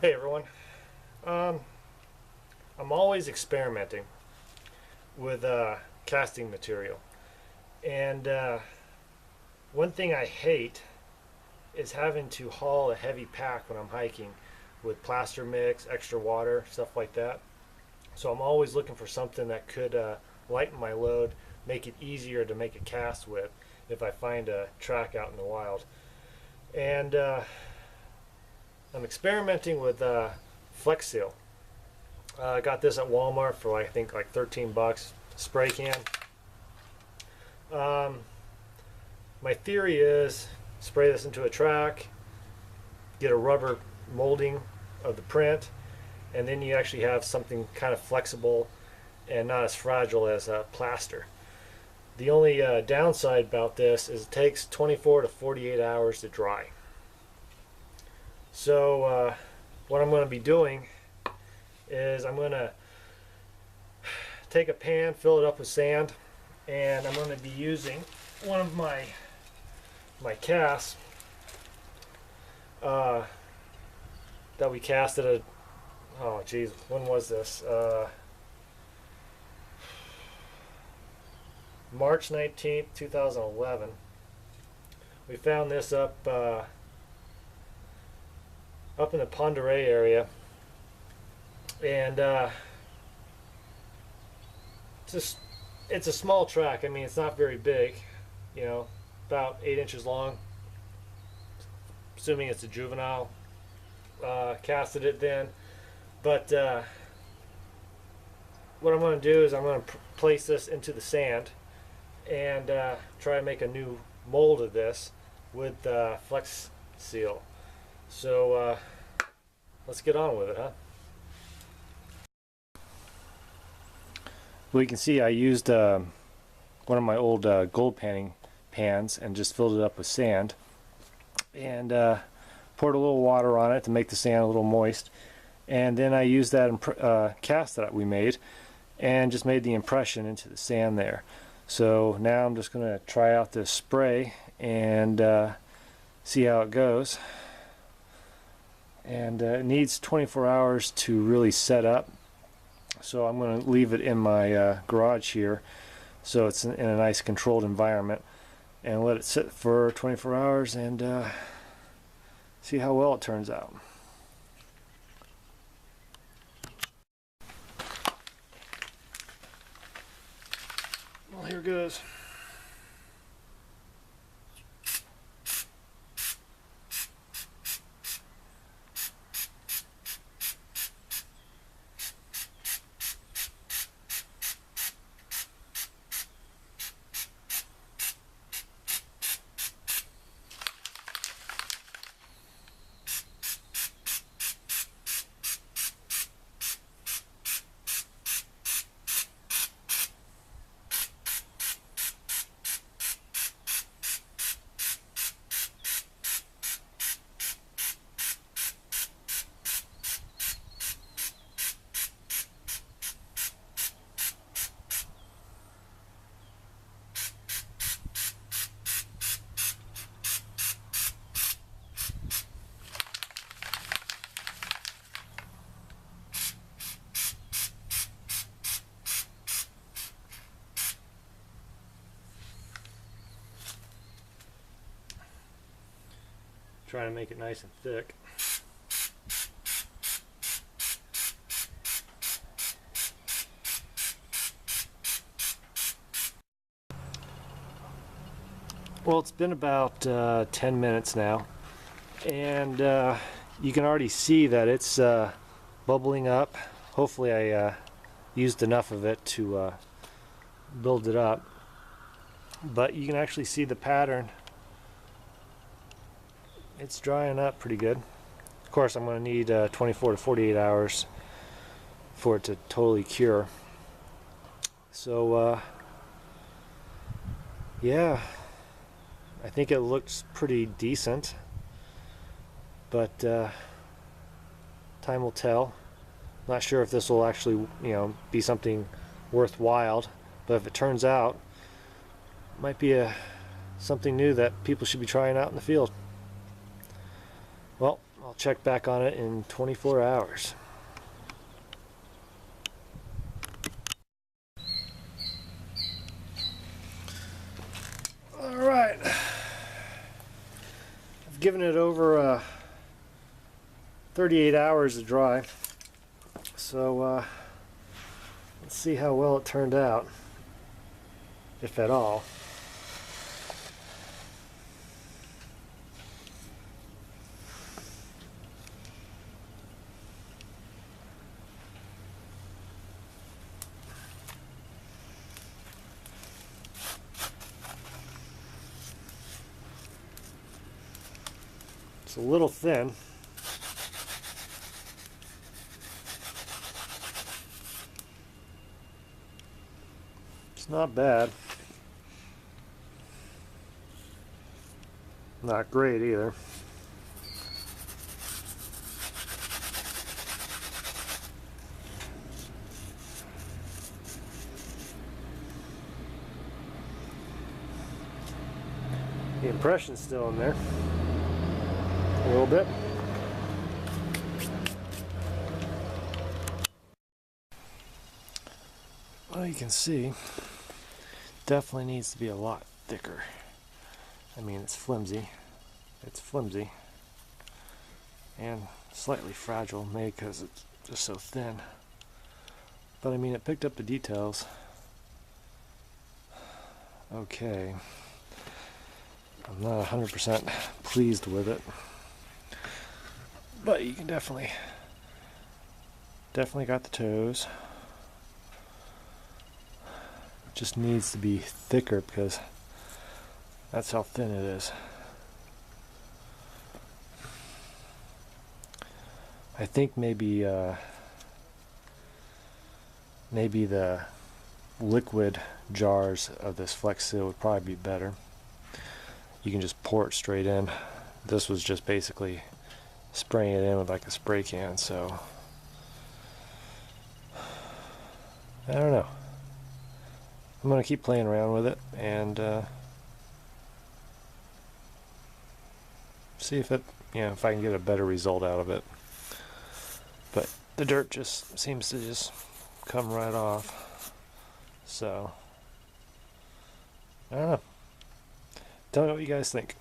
Hey everyone. I'm always experimenting with casting material, and one thing I hate is having to haul a heavy pack when I'm hiking with plaster mix, extra water, stuff like that. So I'm always looking for something that could lighten my load, make it easier to make a cast with if I find a track out in the wild. And I'm experimenting with Flex Seal. I got this at Walmart for I think like 13 bucks. Spray can. My theory is spray this into a track, get a rubber molding of the print, and then you actually have something kind of flexible and not as fragile as plaster. The only downside about this is it takes 24 to 48 hours to dry. So what I'm going to be doing is I'm going to take a pan, fill it up with sand, and I'm going to be using one of my casts that we casted at, oh geez, when was this? March 19th, 2011. We found this up in the Pend Oreille area, and it's a small track. I mean, it's not very big, you know, about 8 inches long. Assuming it's a juvenile, casted it then. But what I'm going to do is I'm going to place this into the sand and try to make a new mold of this with Flex Seal. So let's get on with it, huh? Well, you can see I used one of my old gold panning pans and just filled it up with sand and poured a little water on it to make the sand a little moist, and then I used that cast that we made and just made the impression into the sand there. So now I'm just going to try out this spray and see how it goes. And it needs 24 hours to really set up, so I'm going to leave it in my garage here so it's in a nice controlled environment and let it sit for 24 hours and see how well it turns out. Well, here goes. Trying to make it nice and thick. Well, it's been about 10 minutes now, and you can already see that it's bubbling up. Hopefully I used enough of it to build it up, but you can actually see the pattern. It's drying up pretty good. Of course, I'm going to need 24 to 48 hours for it to totally cure. So yeah, I think it looks pretty decent, but time will tell. Not sure if this will actually, be something worthwhile, but if it turns out, it might be something new that people should be trying out in the field. Well, I'll I'll check back on it in 24 hours. All right, I've given it over 38 hours to dry, so let's see how well it turned out, if at all. It's a little thin. It's not bad. Not great either. The impression's still in there. A little bit. Well, you can see, definitely needs to be a lot thicker. I mean, it's flimsy. It's flimsy. And slightly fragile, maybe because it's just so thin. But I mean, it picked up the details. Okay. I'm not 100% pleased with it. But you can definitely got the toes. It just needs to be thicker because that's how thin it is. I think maybe the liquid jars of this Flex Seal would probably be better. You can just pour it straight in. This was just basically spraying it in with like a spray can, so I don't know. I'm gonna keep playing around with it and see if it, if I can get a better result out of it. But the dirt just seems to just come right off, so I don't know. Tell me what you guys think.